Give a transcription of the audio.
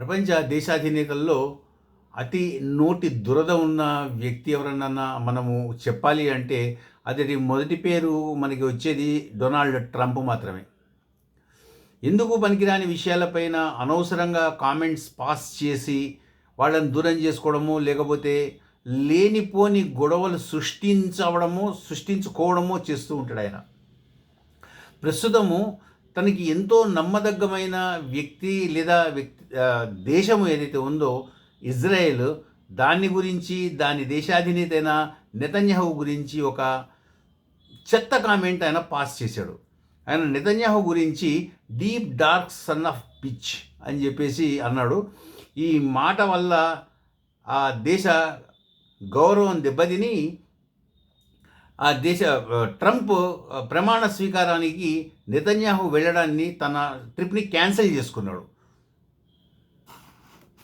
ప్రపంచ దేశాధినేతల్లో అతి నోటి దురద ఉన్న వ్యక్తి ఎవరన్నా మనము చెప్పాలి అంటే అది మొదటి పేరు మనకి వచ్చేది డొనాల్డ్ ట్రంప్ మాత్రమే. ఎందుకు పనికిరాని విషయాలపైన అనవసరంగా కామెంట్స్ పాస్ చేసి వాళ్ళని దూరం చేసుకోవడము, లేకపోతే లేనిపోని గొడవలు సృష్టించుకోవడమో చేస్తూ ఉంటాడు ఆయన. ప్రస్తుతము తనకి ఎంతో నమ్మదగ్గమైన వ్యక్తి లేదా దేశము ఏదైతే ఉందో ఇజ్రాయెల్, దాని గురించి దాని దేశాధినేత అయిన నెతన్యాహు గురించి ఒక చెత్త కామెంట్ ఆయన పాస్ చేశాడు. ఆయన నెతన్యాహు గురించి deep dark son of pitch అని చెప్పేసి అన్నాడు. ఈ మాట వల్ల ఆ దేశ గౌరవం దెబ్బతిని ఆ దేశ ట్రంప్ ప్రమాణ స్వీకారానికి నెతన్యాహు వెళ్ళడాన్ని తన ట్రిప్ని క్యాన్సిల్ చేసుకున్నాడు.